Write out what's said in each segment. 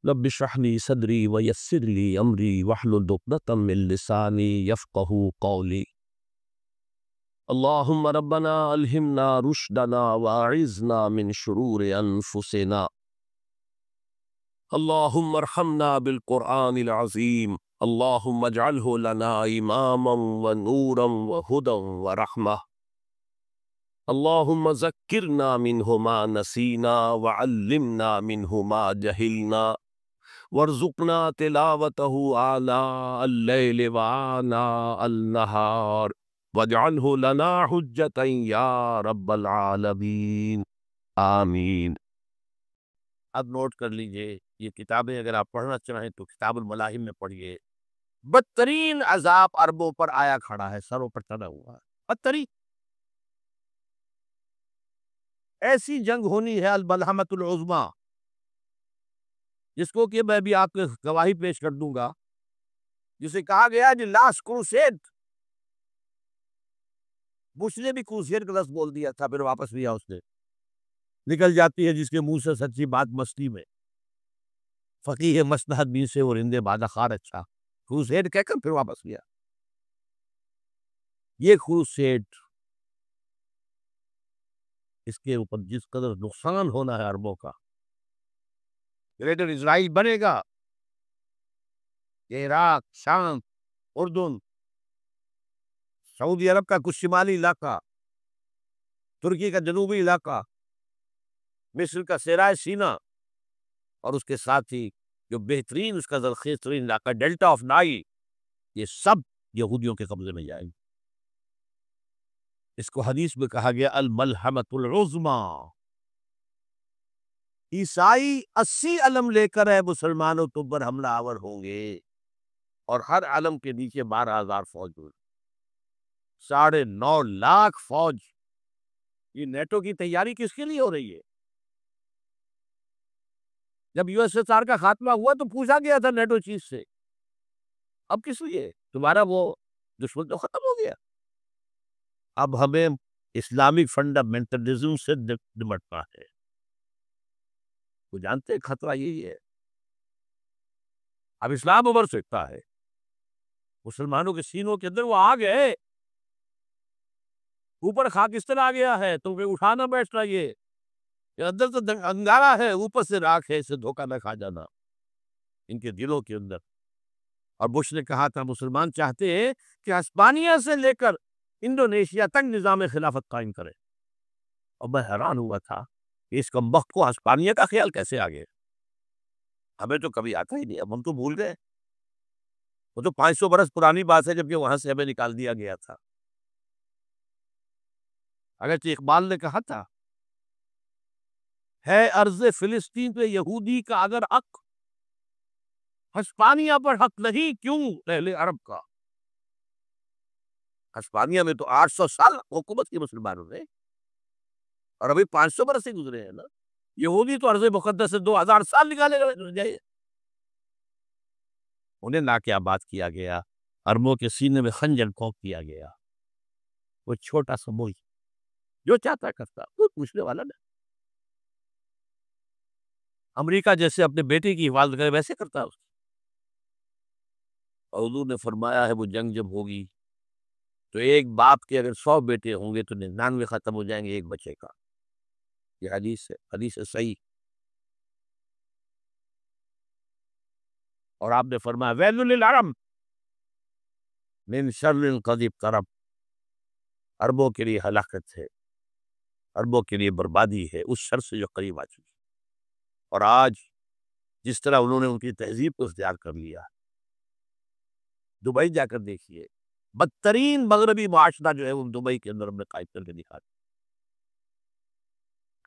رب اشرح لي صدري ويسر لي امري واحلل عقدة من لساني يفقهوا قولي. اللهم ربنا الهمنا رشدنا واعذنا من شرور انفسنا. اللهم ارحمنا بالقرآن العظيم. اللهم اجعله لنا اماما ونورا وهدى ورحمة. اللهم ذكرنا منه ما نسينا وعلمنا منه ما جهلنا وارزقنا تلاوته آناء الليل وآناء النهار واجعله لنا حجة يا رب العالمین آمین۔ اب نوٹ کر لیجئے، یہ کتابیں اگر آپ پڑھنا چاہیں تو کتاب الملاحم میں پڑھیے۔ بدترین عذاب عربوں پر آیا کھڑا ہے، سروں پر چڑھا ہوا ہے، بدترین۔ ایسی جنگ ہونی ہے الملحمۃ العظمیٰ، جس کو کہ میں بھی آپ کو گواہی پیش کر دوں گا، جسے کہا گیا کہ لاسٹ کروسیڈ۔ بش نے بھی کروسیڈ کا لفظ بول دیا تھا، پھر واپس لیا اس نے۔ نکل جاتی ہے جس کے منہ سے سچی بات مستی میں، فقیہ مصلحت بھی سے اور اندے بادہ خار اچھا، کروسیڈ کہہ کر پھر واپس لیا۔ یہ کروسیڈ، اس کے اوپر جس قدر نقصان ہونا ہے عربوں کا، گریٹر اسرائیل بنے گا، یہ عراق، شام، اردن، سعودی عرب کا کچھ شمالی علاقہ، ترکی کا جنوبی علاقہ، مصر کا صحرائے سینا، اور اس کے ساتھ ہی جو بہترین اس کا زرخیز ترین علاقہ ڈیلٹا آف نائل، یہ سب یہودیوں کے قبضے میں جائیں گے۔ اس کو حدیث میں کہا گیا الملحمۃ العظمیٰ۔ عیسائی 80 علم لے کر ہے مسلمانوں تم پر حملہ آور ہوں گے، اور ہر علم کے نیچے 12,000 فوج ہوگی، 9.5 لاکھ فوج۔ یہ نیٹو کی تیاری کس کے لیے ہو رہی ہے؟ جب یو ایس ایس آر کا خاتمہ ہوا تو پوچھا گیا تھا نیٹو چیف سے، اب کس لیے؟ تمہارا وہ دشمن تو ختم ہو گیا، اب ہمیں اسلامک فنڈامنٹلزم سے نمٹنا ہے۔ وہ جانتے ہیں خطرہ یہی ہے، اب اسلام ابھر سکتا ہے، مسلمانوں کے سینوں کے اندر وہ آگ ہے، اوپر خاکستر آ گیا ہے، تو اٹھانا بیٹھنا، یہ اندر تو انگارہ ہے، اوپر سے راکھ ہے، اسے دھوکہ نہ کھا جانا ان کے دلوں کے اندر۔ اور بش نے کہا تھا مسلمان چاہتے ہیں کہ ہسپانیہ سے لے کر انڈونیشیا تک نظام خلافت قائم کرے، اور میں حیران ہوا تھا کہ اس کمبخت کو ہسپانیہ کا خیال کیسے آ گیا؟ ہمیں تو کبھی آتا ہی نہیں، اب ہم تو بھول گئے، وہ تو 500 برس پرانی بات ہے جبکہ وہاں سے ہمیں نکال دیا گیا تھا۔ اگرچہ اقبال نے کہا تھا ہے ارض فلسطین پہ یہودی کا اگر حق، ہسپانیہ پر حق نہیں کیوں اہل عرب کا؟ ہسپانیہ میں تو 800 سال حکومت کی مسلمانوں نے، اور ابھی 500 برس سے گزرے ہیں نا۔ یہودی تو ارض مقدس سے 2000 سال نکالے گئے، انہیں لا کے آباد کیا گیا، عربوں کے سینے میں خنجر کھونک دیا گیا۔ وہ چھوٹا سا ملک جو چاہتا کرتا، کوئی پوچھنے والا نہیں۔ امریکہ جیسے اپنے بیٹے کی حفاظت کرے ویسے کرتا ہے۔ اور حضور نے فرمایا ہے وہ جنگ جب ہوگی تو ایک باپ کے اگر 100 بیٹے ہوں گے تو 99 ختم ہو جائیں گے ایک بچے کا۔ یہ حدیث ہے، حدیث ہے صحیح۔ اور آپ نے فرمایا ویل للعرب من شر قد اقترب، عربوں کے لیے ہلاکت ہے، عربوں کے لیے بربادی ہے اس شر سے جو قریب آ چکی۔ اور آج جس طرح انہوں نے ان کی تہذیب کو اختیار کر لیا، دبئی جا کر دیکھیے، بدترین مغربی معاشرہ جو ہے وہ دبئی کے اندر ہم نے قائم کر کے دکھا دیا۔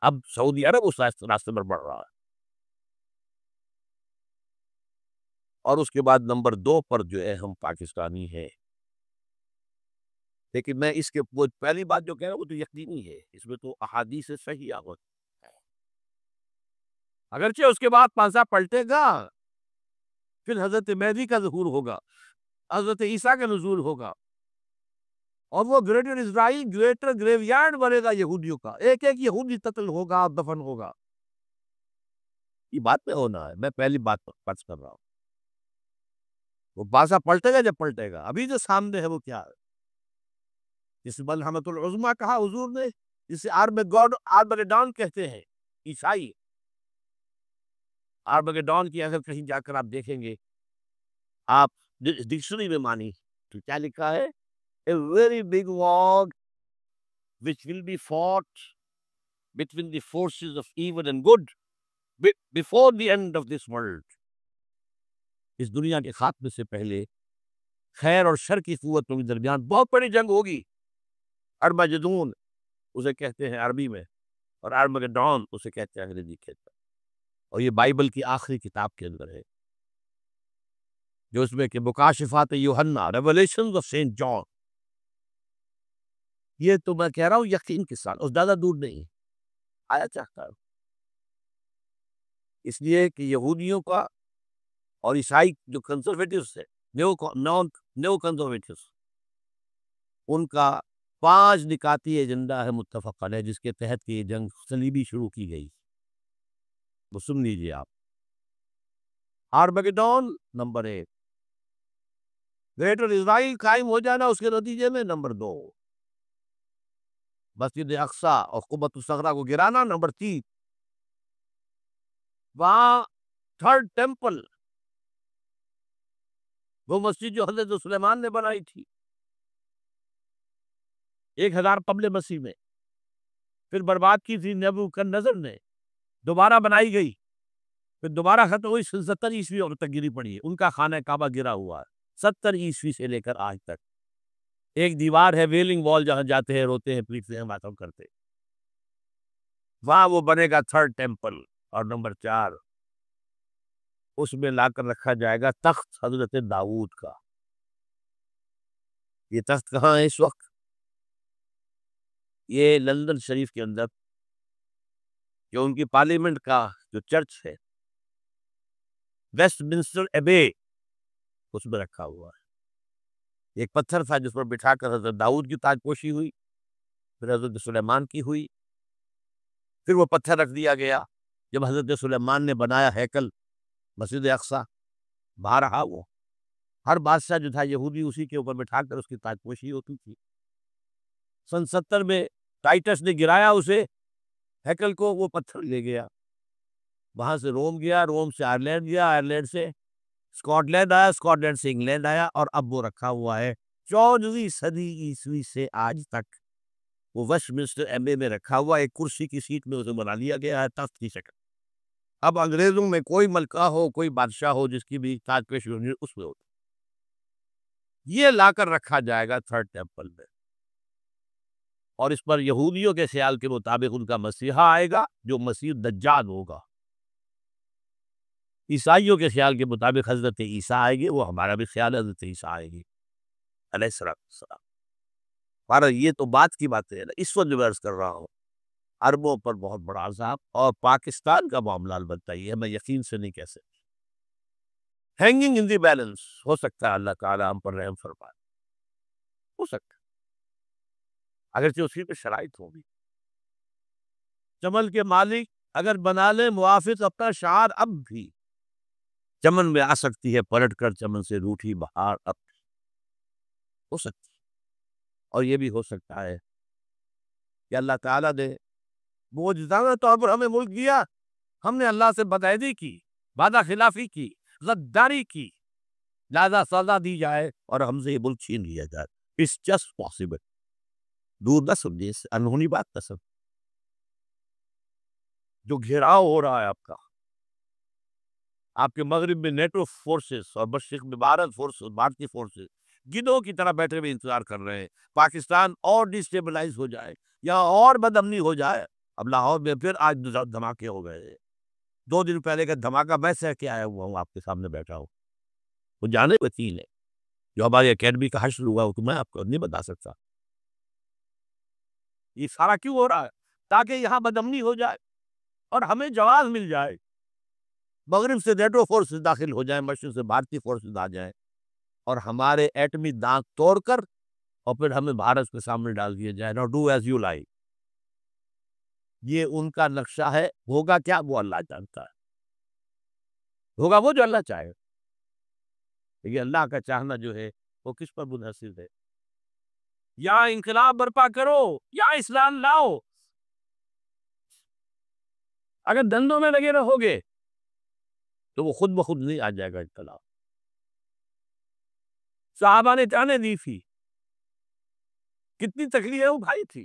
اب سعودی عرب اس راستے پر بڑھ رہا ہے۔ اور اس کے بعد نمبر 2 پر جو ہے ہم پاکستانی ہیں، لیکن میں اس کے پہلی بات جو کہہ رہا ہوں وہ تو یقینی ہے، اس میں تو احادیث صحیح آگت، اگرچہ اس کے بعد پانسا پلٹے گا، پھر حضرت مہدی کا ظہور ہوگا، حضرت عیسیٰ کا نزول ہوگا، اور وہ گریٹر اسرائیل گریٹر گریو یارڈ بنے گا یہودیوں کا، ایک ایک یہودی قتل ہوگا، دفن ہوگا۔ یہ بات میں ہونا ہے، میں پہلی بات پر فرض کر رہا ہوں۔ وہ بازا پلٹے گا جب پلٹے گا، ابھی جو سامنے ہے وہ کیا ہے؟ جس ملحمۃ العظمیٰ کہا حضور نے، جسے آرمگیڈون کہتے ہیں عیسائی۔ آرمگیڈون کی اگر کہیں جا کر آپ دیکھیں گے، آپ ڈکشنری میں مانی تو کیا لکھا ہے؟ A very big war which will be fought between the forces of evil and good before the end of this world. اس دنیا کے خاتمے سے پہلے خیر اور شر کی قوتوں کے درمیان بہت بڑی جنگ ہوگی۔ ارمجدون اسے کہتے ہیں عربی میں، اور آرمگیڈون اسے کہتے ہیں انگریزی کے اندر، اور یہ بائبل کی آخری کتاب کے اندر ہے، جو اس میں کہ مکاشفات یوحنا، ریولیشنز آف سینٹ جان۔ یہ تو میں کہہ رہا ہوں یقین کے ساتھ، اور زیادہ دور نہیں آیا چاہتا ہوں، اس لیے کہ یہودیوں کا اور عیسائی جو کنزرویٹوز ہے، نیو کنزرویٹوز، ان کا 5 نکاتی ایجنڈا ہے متفق علیہ، جس کے تحت یہ جنگ صلیبی شروع کی گئی۔ وہ سن لیجیے آپ۔ آرمگیڈون نمبر 1، گریٹر اسرائیل قائم ہو جانا اس کے نتیجے میں نمبر 2، مسجد اقصی اور قبۃ الصخرہ کو گرانا نمبر 3، وہاں تھرڈ ٹیمپل، وہ مسجد جو حضرت سلیمان نے بنائی تھی 1000 قبل مسیح میں، پھر برباد کی تھی نیبوکدنضر نے، دوبارہ بنائی گئی، پھر دوبارہ ختم ہوئی 70 عیسوی اور تک گری پڑی ہے۔ ان کا خانہ کعبہ گرا ہوا ہے 70 عیسوی سے لے کر آج تک۔ ایک دیوار ہے ویلنگ وال، جہاں جاتے ہیں، روتے ہیں، پیٹتے ہیں، باتوں کرتے ہیں، وہاں وہ بنے گا تھرڈ ٹیمپل۔ اور نمبر 4، اس میں لا کر رکھا جائے گا تخت حضرت داؤد کا۔ یہ تخت کہاں ہے اس وقت؟ یہ لندن شریف کے اندر، جو ان کی پارلیمنٹ کا جو چرچ ہے، ویسٹ منسٹر ایبے، اس میں رکھا ہوا ہے۔ ایک پتھر تھا جس پر بٹھا کر حضرت داؤد کی تاج پوشی ہوئی، پھر حضرت سلیمان کی ہوئی، پھر وہ پتھر رکھ دیا گیا جب حضرت سلیمان نے بنایا ہیکل مسجد اقصی، وہاں رہا وہ۔ ہر بادشاہ جو تھا یہودی اسی کے اوپر بٹھا کر اس کی تاج پوشی ہوتی تھی۔ سن 70 میں ٹائٹس نے گرایا اسے، ہیکل کو، وہ پتھر لے گیا، وہاں سے روم گیا، روم سے آئرلینڈ گیا، آئرلینڈ سے اسکاٹ لینڈ آیا، اسکاٹ لینڈ سے انگلینڈ آیا، اور اب وہ رکھا ہوا ہے 14ویں صدی عیسوی سے آج تک۔ وہ ویسٹ منسٹر ایبے میں رکھا ہوا، ایک کرسی کی سیٹ میں اسے بنا لیا گیا ہے تخت کی شکل۔ اب انگریزوں میں کوئی ملکہ ہو، کوئی بادشاہ ہو جس کی بھی تاج پوشی ہونی، اس میں ہوتا، یہ لا کر رکھا جائے گا تھرڈ ٹیمپل میں، اور اس پر یہودیوں کے خیال کے مطابق ان کا مسیحا آئے گا جو مسیح دجال ہوگا۔ عیسائیوں کے خیال کے مطابق حضرت عیسیٰ آئے گی، وہ ہمارا بھی خیال ہے حضرت عیسیٰ آئے گی علیہ السلام۔ ہمارا یہ تو بات کی بات ہے نا، اس وقت جو عرض کر رہا ہوں، عربوں پر بہت بڑا عذاب، اور پاکستان کا معاملہ البتہ یہ ہے، میں یقین سے نہیں کہہ سکتا، ہینگنگ ان دی بیلنس، ہو سکتا ہے اللہ تعالیٰ ہم پر رحم فرمائے، ہو سکتا ہے، اگرچہ اسی پہ شرائط ہوگی۔ چمن کے مالک اگر بنا لے موافق اپنا شعار، اب بھی چمن میں آ سکتی ہے پلٹ کر چمن سے روٹھی بہار، اب ہو سکتی ہے۔ اور یہ بھی ہو سکتا ہے کہ اللہ تعالیٰ نے معجزانہ طور پر ہمیں ملک دیا، ہم نے اللہ سے بدعہدی کی، وعدہ خلافی کی، غداری کی، لہذا سزا دی جائے اور ہم سے یہ ملک چھین لیا جائے۔ It's just possible۔ دور نہ سمجھے، اس انہونی بات نہ سمجھے۔ جو گھیراؤ ہو رہا ہے آپ کا، آپ کے مغرب میں نیٹو فورسز اور مشرق میں بھارت فورسز، بھارتی فورسز گدھوں کی طرح بیٹھے ہوئے انتظار کر رہے ہیں پاکستان اور ڈیسٹیبلائز ہو جائے یا اور بدامنی ہو جائے۔ اب لاہور میں پھر آج دھماکے ہو گئے، 2 دن پہلے کا دھماکہ میں سہ کے آیا ہوا ہوں، آپ کے سامنے بیٹھا ہوں، وہ جانے وکیل ہے، جو ہماری اکیڈمی کا حشر ہوا ہو تو میں آپ کو نہیں بتا سکتا۔ یہ سارا کیوں ہو رہا ہے؟ تاکہ یہاں بدامنی ہو جائے اور ہمیں جواز مل جائے، مغرب سے نیٹو فورسز داخل ہو جائیں، مشرق سے بھارتی فورسز آ جائیں، اور ہمارے ایٹمی دانت توڑ کر اور پھر ہمیں بھارت کے سامنے ڈال دیا جائے۔ Now do as you like۔ یہ ان کا نقشہ ہے، ہوگا کیا وہ اللہ جانتا ہے۔ ہوگا وہ جو اللہ چاہے. لیکن اللہ کا چاہنا جو ہے وہ کس پر منحصر ہے؟ یا انقلاب برپا کرو یا اسلام لاؤ. اگر دندوں میں لگے رہو گے تو وہ خود بخود نہیں آ جائے گا انقلاب. صحابہ نے جانیں دی تھی، کتنی تکلیفیں اٹھائی تھی.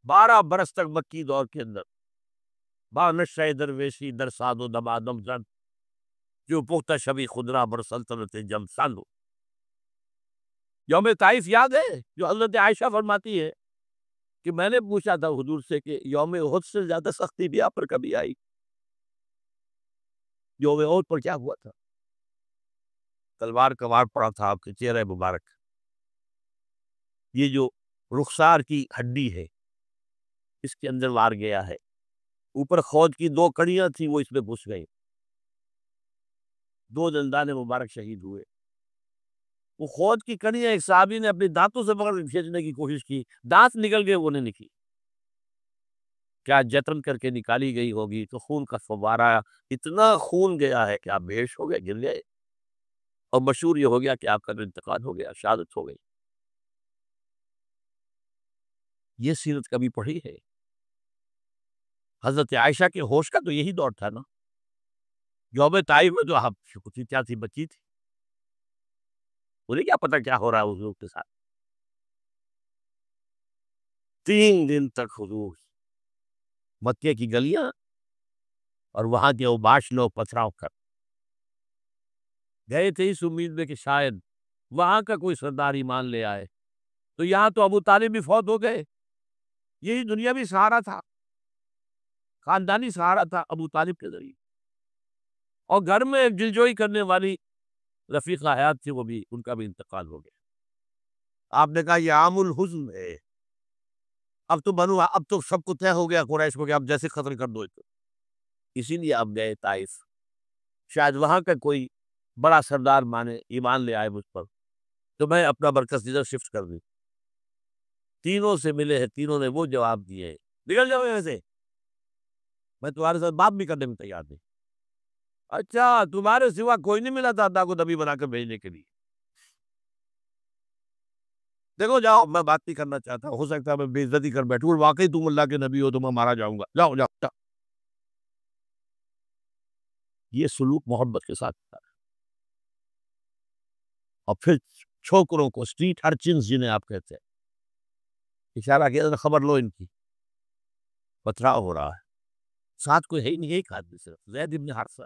12 برس تک مکی دور کے اندر با نشہ درویشی در ساد و دمادم زن جو پختہ شبی خدرہ بر سلطنت جم سالو. یوم طائف یاد ہے جو حضرت عائشہ فرماتی ہے کہ میں نے پوچھا تھا حضور سے کہ یوم احد سے زیادہ سختی بھی آپ پر کبھی آئی؟ یوم احد پر کیا ہوا تھا؟ تلوار کا وار پڑا تھا آپ کے چہرے مبارک. یہ جو رخسار کی ہڈی ہے اس کے اندر وار گیا ہے. اوپر خود کی 2 کڑیاں تھیں وہ اس میں گھس گئی. 2 دندان مبارک شہید ہوئے. وہ خود کی کڑیاں ایک صحابی نے اپنے دانتوں سے پکڑ کے کھینچنے کی کوشش کی، دانت نکل گئے، وہ نہیں نکلی. کیا جتن کر کے نکالی گئی ہوگی تو خون کا فوارہ، اتنا خون گیا ہے کہ آپ بے ہوش ہو گئے، گر گئے. اور مشہور یہ ہو گیا کہ آپ کا انتقال ہو گیا، شہادت ہو گئی. یہ سیرت کبھی پڑھی ہے؟ حضرت عائشہ کے ہوش کا تو یہی دور تھا نا. یوم طائف میں جو آپ کیا تھی، بچی تھی، انہیں کیا پتا کیا ہو رہا ہے حضور کے ساتھ. 3 دن تک حضور مکے کی گلیاں اور وہاں کے اوباش لوگ پتھراؤ کر گئے تھے اس امید میں کہ شاید وہاں کا کوئی سردار ایمان لے آئے. تو یہاں تو ابو طالب بھی فوت ہو گئے. یہی دنیاوی سہارا تھا، خاندانی سہارا تھا ابو طالب کے ذریعے. اور گھر میں ایک دلجوئی کرنے والی رفیقہ حیات تھی، وہ بھی، ان کا بھی انتقال ہو گیا. آپ نے کہا یہ عام الحزن ہے. اب تو سب کو طے ہو گیا قریش کو کہ اب جیسے قتل کر دو. اسی لیے اب گئے طائف، شاید وہاں کا کوئی بڑا سردار مانے، ایمان لے آئے مجھ پر، تو میں اپنا مرکز ادھر شفٹ کر دوں. تینوں سے ملے ہیں، تینوں نے وہ جواب دیے ہیں، نکل جاؤ یہاں سے، میں تمہارے ساتھ بات بھی کرنے میں تیار نہیں. اچھا تمہارے سوا کوئی نہیں ملا تھا اللہ کو نبی بنا کر بھیجنے کے لیے؟ دیکھو جاؤ، میں بات نہیں کرنا چاہتا، ہو سکتا ہے میں بے عزتی کر بیٹھوں، واقعی تم اللہ کے نبی ہو تو میں مارا جاؤں گا. جاؤ جاؤ جاؤ. یہ سلوک محبت کے ساتھ تھا. اور پھر چھوکروں کو، اسٹریٹ ارچنز جنہیں آپ کہتے ہیں، اشارہ کیا، خبر لو ان کی، پتھراؤ ہو رہا ہے. ساتھ کوئی ہے ہی نہیں، ایک آدمی صرف زید ابن حارثہ.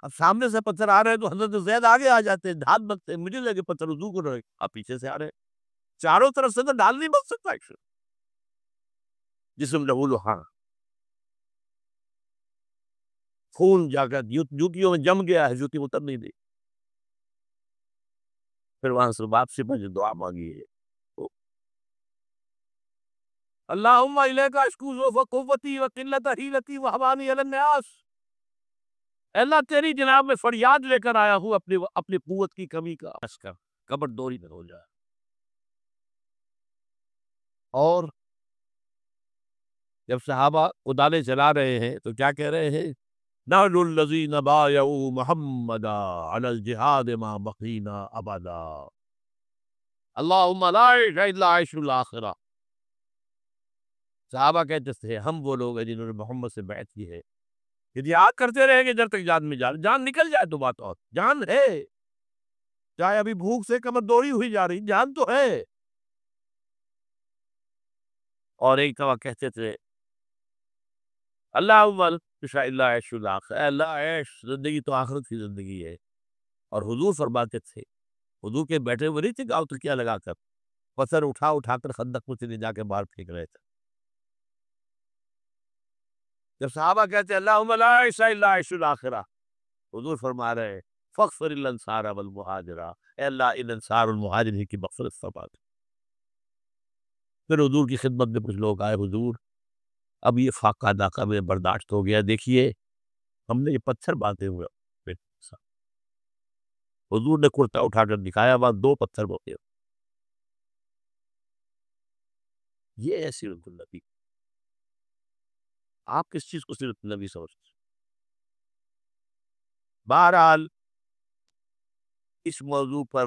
اب سامنے سے پتھر آ رہے ہیں تو حضرت زید آگے آ جاتے ہیں، ہاتھ بکتے ہیں، مجھے لگے پتھر وضو کر رہے، آپ پیچھے سے آ رہے ہیں. چاروں طرف سے تو ڈال نہیں بن سکتا ایکشن. جسم لہو لہاں، خون جا کر جوتیوں میں جم گیا ہے، جوتی اتر نہیں دی. پھر وہاں سے واپسی پر جو دعا مانگی ہے، اللہم الیک اشکو ضعف قوتی وقلت حیلتی وہوانی علی الناس. اللہ تیری جناب میں فریاد لے کر آیا ہوں اپنی قوت کی کمی کا، اس کا کبر دوری نہ ہو جائے. اور جب صحابہ ادالے چلا رہے ہیں تو کیا کہہ رہے ہیں؟ نحن الذین بایعوا محمدا علی الجہاد ما بقینا ابدا. اللہم لا عیش الا عیش الاخرہ. صحابہ کہتے تھے ہم وہ لوگ ہیں جنہوں نے محمد سے بیعت کی ہے کہ جہاد کرتے رہیں گے جب تک جان میں جان نکل جائے تو بات، اور جان ہے، چاہے ابھی بھوک سے کمر دوڑی ہوئی جا رہی، جان تو ہے. اور ایک دفعہ کہتے تھے اللہ اللہ عیش الاخرہ، اے اللہ عیش، زندگی تو آخرت کی زندگی ہے. اور حضور فرماتے تھے، حضور کے بیٹھے ہوئے نہیں تھے گاؤں تو کیا لگا کر پتھر اٹھا کر خندق میں سے جا کے باہر پھینک رہے تھے. جب صحابہ کہتے ہیں اللہم لا عیش الا عیش الاخرہ، حضور فرما رہے ہیں فاغفر الانصار والمہاجرہ، اے اللہ ان انصار المہاجرین کی مغفرت فرما دے. پھر حضور کی خدمت میں کچھ لوگ آئے، حضور اب یہ فاقہ داقہ میں برداشت ہو گیا، دیکھیے ہم نے یہ پتھر باندھے ہوئے. حضور نے کرتا اٹھا کر دکھایا، وہاں 2 پتھر ہوتے. یہ ایسی رسول نبی. آپ کس چیز کو سیرت نبی سمجھتے ہیں؟ بہرحال اس موضوع پر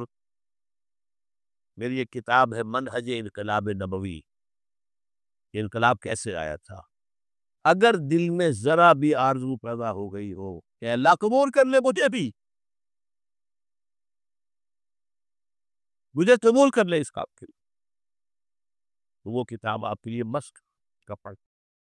میری ایک کتاب ہے منہج انقلاب نبوی، کہ انقلاب کیسے آیا تھا۔ اگر دل میں ذرا بھی آرزو پیدا ہو گئی ہو کہ اللہ قبول کر لے مجھے قبول کر لے اس کام کے لیے، تو وہ کتاب آپ کے لیے مست کا پڑھ